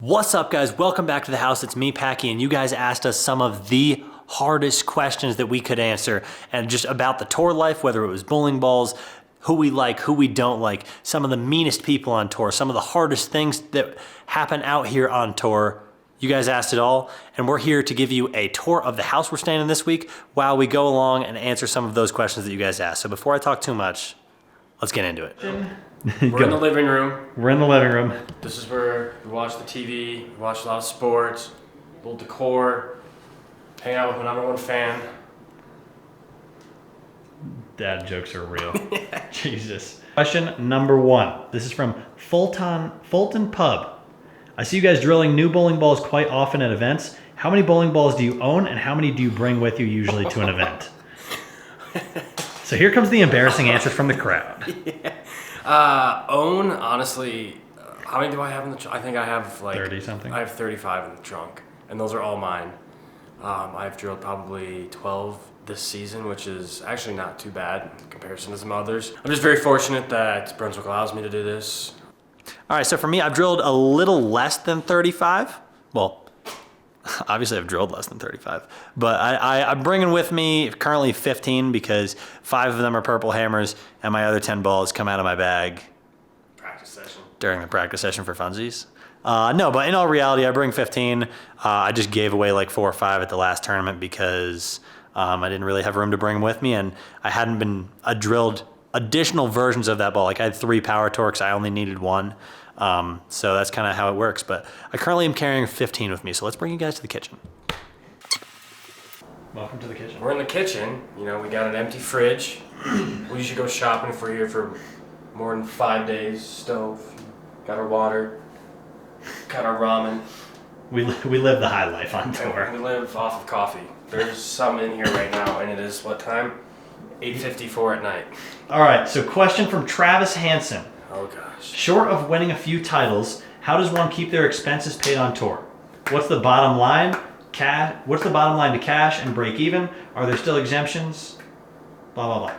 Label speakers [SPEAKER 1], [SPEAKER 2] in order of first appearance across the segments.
[SPEAKER 1] What's up, guys? Welcome back to the house. It's me, Packy, and you guys asked us some of the hardest questions that we could answer, and just about the tour life, whether it was bowling balls, who we like, who we don't like, some of the meanest people on tour, some of the hardest things that happen out here on tour. You guys asked it all, and we're here to give you a tour of the house we're staying in this week while we go along and answer some of those questions that you guys asked. So before I talk too much, let's get into it.
[SPEAKER 2] We're in the living room.
[SPEAKER 3] We're in the living room.
[SPEAKER 2] This is where we watch the TV, we watch a lot of sports, a little decor, hang out with my number one fan.
[SPEAKER 3] Dad jokes are real. Jesus. Question number 1. This is from Fulton Pub. I see you guys drilling new bowling balls quite often at events. How many bowling balls do you own, and how many do you bring with you usually to an event? So here comes the embarrassing answers from the crowd.
[SPEAKER 2] Yeah. Own, honestly, how many do I have in the trunk? I think I have like
[SPEAKER 3] 30 something.
[SPEAKER 2] I have 35 in the trunk, and those are all mine. I've drilled probably 12 this season, which is actually not too bad in comparison to some others. I'm just very fortunate that Brunswick allows me to do this.
[SPEAKER 1] All right, so for me, I've drilled a little less than 35. Well, obviously I've drilled less than 35, but I'm bringing with me currently 15 because 5 of them are purple hammers and my other 10 balls come out of my bag
[SPEAKER 2] Practice session.
[SPEAKER 1] during the practice session for funsies. No, but in all reality, I bring 15. I just gave away like 4 or 5 at the last tournament because I didn't really have room to bring them with me, and I hadn't been drilled additional versions of that ball. Like I had 3 power torques, I only needed 1. So that's kind of how it works. But I currently am carrying 15 with me. So let's bring you guys to the kitchen.
[SPEAKER 3] Welcome to the kitchen.
[SPEAKER 2] We're in the kitchen. You know, we got an empty fridge. We usually go shopping if we're here for more than 5 days. Stove. Got our water. Got our ramen.
[SPEAKER 3] We live the high life on
[SPEAKER 2] And
[SPEAKER 3] tour.
[SPEAKER 2] we live off of coffee. There's some in here right now, and it is what time? 8:54 at night.
[SPEAKER 3] All right, so question from Travis Hansen.
[SPEAKER 2] Oh gosh.
[SPEAKER 3] Short of winning a few titles, how does one keep their expenses paid on tour? What's the bottom line? What's the bottom line to cash and break even? Are there still exemptions? Blah, blah, blah.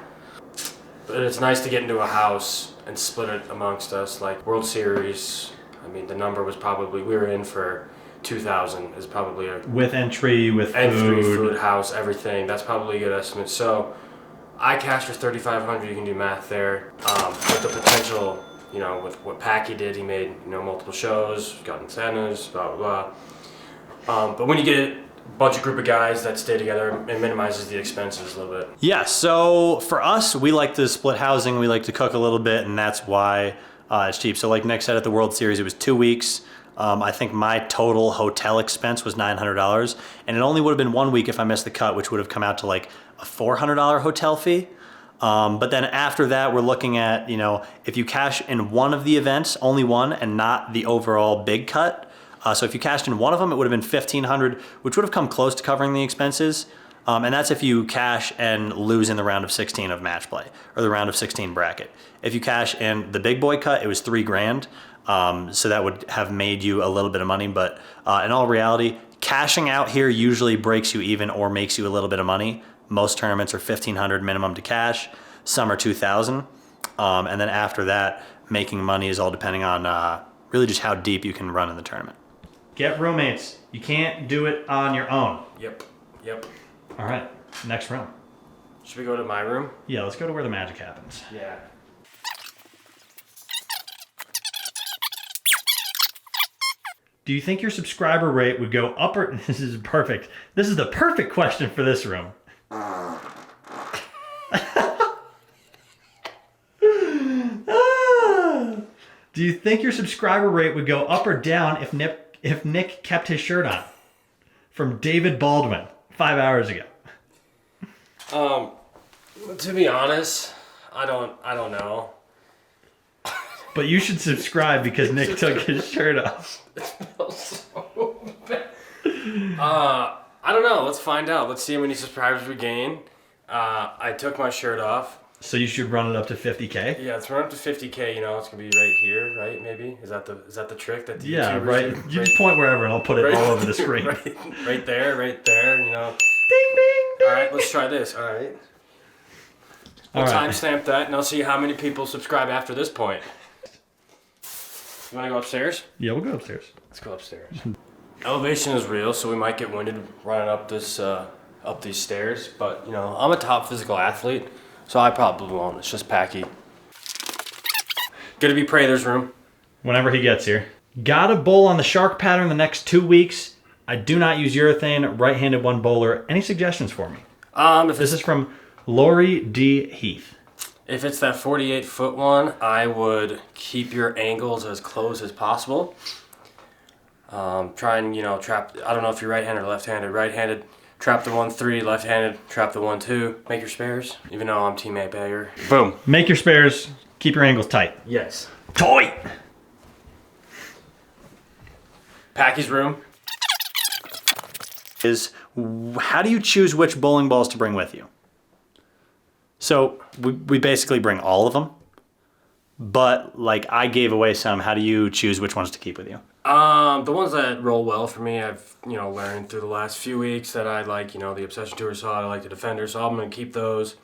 [SPEAKER 2] But it's nice to get into a house and split it amongst us. Like World Series, I mean, the number was probably, we were in for 2,000 is probably a
[SPEAKER 3] With entry, with
[SPEAKER 2] entry,
[SPEAKER 3] food.
[SPEAKER 2] food, house, everything. That's probably a good estimate. So I cashed for 3,500. You can do math there. With the potential, you know, with what Packy did, he made, you know, multiple shows, got incentives, blah, blah, blah. But when you get a bunch of group of guys that stay together, it minimizes the expenses a little bit.
[SPEAKER 1] Yeah, so for us, we like to split housing. We like to cook a little bit, and that's why it's cheap. So like Nick said at the World Series, it was 2 weeks. I think my total hotel expense was $900, and it only would have been 1 week if I missed the cut, which would have come out to like a $400 hotel fee. But then after that, we're looking at, you know, if you cash in one of the events, only one, and not the overall big cut. So if you cashed in one of them, it would have been $1,500, which would have come close to covering the expenses. And that's if you cash and lose in the round of 16 of match play, or the round of 16 bracket. If you cash in the big boy cut, it was $3 grand. So that would have made you a little bit of money, but in all reality, cashing out here usually breaks you even or makes you a little bit of money. Most tournaments are $1,500 minimum to cash. Some are $2,000. And then after that, making money is all depending on really just how deep you can run in the tournament.
[SPEAKER 3] Get roommates. You can't do it on your own.
[SPEAKER 2] Yep.
[SPEAKER 3] All right, next room.
[SPEAKER 2] Should we go to my room?
[SPEAKER 3] Yeah, let's go to where the magic happens.
[SPEAKER 2] Yeah.
[SPEAKER 3] Do you think your subscriber rate would go up or... This is perfect. This is the perfect question for this room. Do you think your subscriber rate would go up or down if Nick kept his shirt on? From David Baldwin, 5 hours ago.
[SPEAKER 2] To be honest, I don't know.
[SPEAKER 3] But you should subscribe because Nick took his shirt off.
[SPEAKER 2] It smells so bad. I don't know. Let's find out. Let's see how many subscribers we gain. I took my shirt off.
[SPEAKER 3] So you should run it up to 50K?
[SPEAKER 2] Yeah, let's run up to 50K. You know, it's gonna be right here, right? Maybe is that the trick that the
[SPEAKER 3] Yeah,
[SPEAKER 2] YouTubers
[SPEAKER 3] right.
[SPEAKER 2] do?
[SPEAKER 3] You just point wherever and I'll put it all over the screen.
[SPEAKER 2] right there. You know.
[SPEAKER 3] Ding, ding, ding.
[SPEAKER 2] All right, let's try this. All right. We'll
[SPEAKER 3] All right.
[SPEAKER 2] timestamp that, and I'll see how many people subscribe after this point. You want to go upstairs?
[SPEAKER 3] Yeah, we'll go upstairs.
[SPEAKER 2] Let's go upstairs. Elevation is real, so we might get winded running up these stairs. But you know, I'm a top physical athlete, so I probably won't. It's just Packy. Gonna be Prather's room.
[SPEAKER 3] Whenever he gets here. Gotta bowl on the shark pattern the next 2 weeks. I do not use urethane, right-handed one bowler. Any suggestions for me? This is from Lori D. Heath.
[SPEAKER 2] If it's that 48-foot one, I would keep your angles as close as possible. Try and, you know, trap, I don't know if you're right-handed or left-handed. Right-handed, trap the 1-3, left-handed, trap the 1-2. Make your spares, even though I'm teammate bagger. Boom.
[SPEAKER 3] Make your spares, keep your angles tight.
[SPEAKER 2] Yes.
[SPEAKER 3] Tight!
[SPEAKER 2] Packy's room.
[SPEAKER 1] Is how do you choose which bowling balls to bring with you? So we basically bring all of them, but like I gave away some. How do you choose which ones to keep with you?
[SPEAKER 2] The ones that roll well for me, I've, you know, learned through the last few weeks that I like, you know, the Obsession Tour solid, I like the Defender, so I'm going to keep those.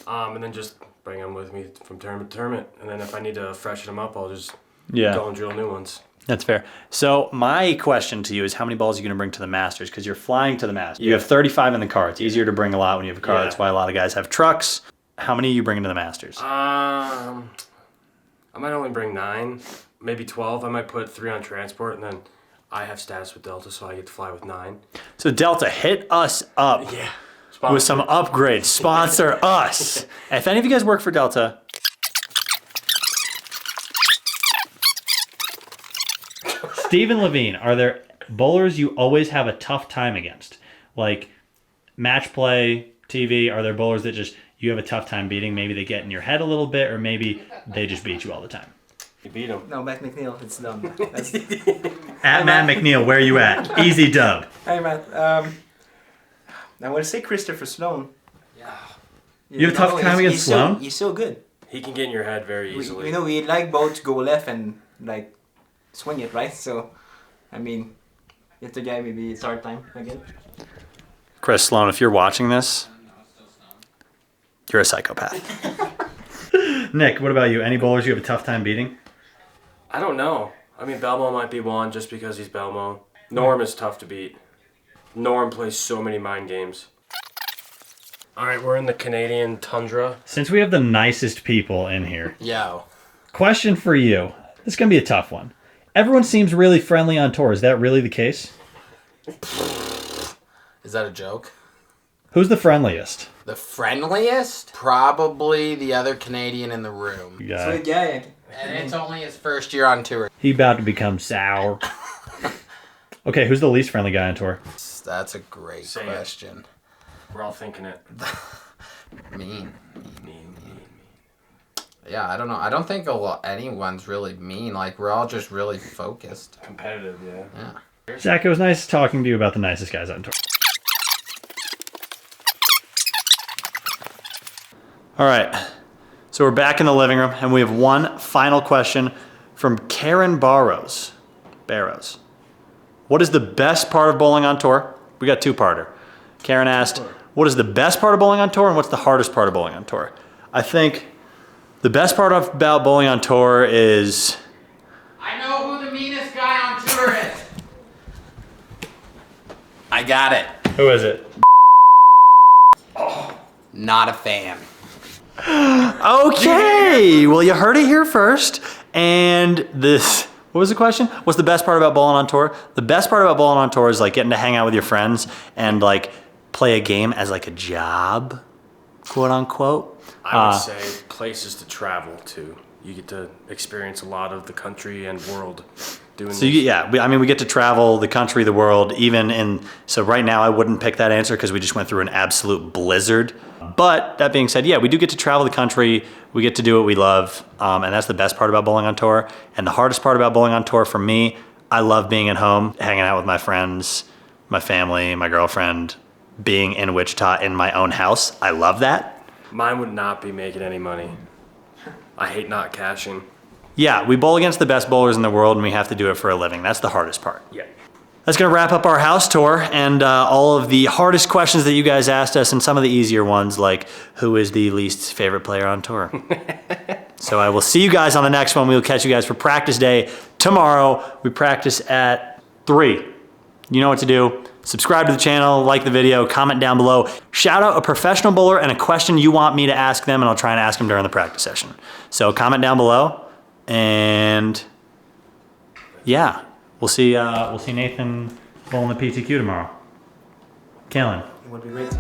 [SPEAKER 2] And then just bring them with me from tournament to tournament. And then if I need to freshen them up, I'll just go and drill new ones.
[SPEAKER 1] That's fair. So my question to you is how many balls are you going to bring to the Masters? Because you're flying to the Masters. You have 35 in the car. It's easier to bring a lot when you have a car.
[SPEAKER 2] Yeah.
[SPEAKER 1] That's why a lot of guys have trucks. How many are you bringing to the Masters?
[SPEAKER 2] I might only bring 9, maybe 12. I might put 3 on transport, and then I have status with Delta, so I get to fly with 9.
[SPEAKER 1] So Delta, hit us up with some upgrades. Sponsor us. If any of you guys work for Delta,
[SPEAKER 3] Stephen Levine, are there bowlers you always have a tough time against? Like match play, TV, are there bowlers that just you have a tough time beating? Maybe they get in your head a little bit, or maybe they just beat you all the time.
[SPEAKER 2] You beat him.
[SPEAKER 4] No, Matt McNeil, it's done.
[SPEAKER 3] At Matt McNeil, where you at? Easy dub.
[SPEAKER 4] Hey, Matt. I want to say Christopher Sloan.
[SPEAKER 2] Yeah.
[SPEAKER 3] You have a tough time against Sloan?
[SPEAKER 4] He's so good.
[SPEAKER 2] He can get in your head very easily.
[SPEAKER 4] You know, we like both to go left and like swing it, right? So, I mean, if the guy maybe it's hard time again.
[SPEAKER 1] Chris Sloan, if you're watching this, you're a psychopath.
[SPEAKER 3] Nick, what about you? Any bowlers you have a tough time beating?
[SPEAKER 2] I don't know. I mean, Belmo might be one just because he's Belmo. Norm is tough to beat. Norm plays so many mind games. All right, we're in the Canadian tundra.
[SPEAKER 3] Since we have the nicest people in here,
[SPEAKER 5] Yo.
[SPEAKER 3] question for you. This is going to be a tough one. Everyone seems really friendly on tour. Is that really the case?
[SPEAKER 5] Is that a joke?
[SPEAKER 3] Who's the friendliest?
[SPEAKER 5] The friendliest? Probably the other Canadian in the room.
[SPEAKER 3] Guy.
[SPEAKER 4] Sweet guy.
[SPEAKER 5] And it's only his first year on tour.
[SPEAKER 3] He about to become sour. Okay, who's the least friendly guy on tour?
[SPEAKER 5] That's a great
[SPEAKER 2] Say it.
[SPEAKER 5] question.
[SPEAKER 2] We're all thinking it.
[SPEAKER 5] Mean.
[SPEAKER 2] Mean.
[SPEAKER 5] Yeah, I don't know. I don't think anyone's really mean. Like, we're all just really focused.
[SPEAKER 2] Competitive, yeah.
[SPEAKER 5] Yeah.
[SPEAKER 3] Zach, it was nice talking to you about the nicest guys on tour.
[SPEAKER 1] All right. So we're back in the living room, and we have one final question from Karen Barrows. What is the best part of bowling on tour? We got two-parter. Karen asked, what is the best part of bowling on tour, and what's the hardest part of bowling on tour? I think the best part about bowling on tour is...
[SPEAKER 5] I know who the meanest guy on tour is. I got it.
[SPEAKER 3] Who is it?
[SPEAKER 5] Not a fan.
[SPEAKER 1] Okay, well, you heard it here first. And this, what was the question? What's the best part about bowling on tour? The best part about bowling on tour is like getting to hang out with your friends and like play a game as like a job, quote unquote.
[SPEAKER 2] I would say places to travel to. You get to experience a lot of the country and world doing
[SPEAKER 1] So
[SPEAKER 2] this.
[SPEAKER 1] we get to travel the country, the world, even in, so right now I wouldn't pick that answer because we just went through an absolute blizzard. But that being said, yeah, we do get to travel the country. We get to do what we love. And that's the best part about bowling on tour. And the hardest part about bowling on tour for me, I love being at home, hanging out with my friends, my family, my girlfriend, being in Wichita in my own house. I love that.
[SPEAKER 2] Mine would not be making any money. I hate not cashing.
[SPEAKER 1] Yeah, we bowl against the best bowlers in the world, and we have to do it for a living. That's the hardest part.
[SPEAKER 2] Yeah.
[SPEAKER 1] That's going to wrap up our house tour and all of the hardest questions that you guys asked us and some of the easier ones, like who is the least favorite player on tour? So I will see you guys on the next one. We will catch you guys for practice day tomorrow. We practice at 3. You know what to do. Subscribe to the channel, like the video, comment down below. Shout out a professional bowler and a question you want me to ask them, and I'll try and ask them during the practice session. So comment down below, and yeah, we'll see
[SPEAKER 3] Nathan bowling the PTQ tomorrow. Kellen.
[SPEAKER 4] It would be great.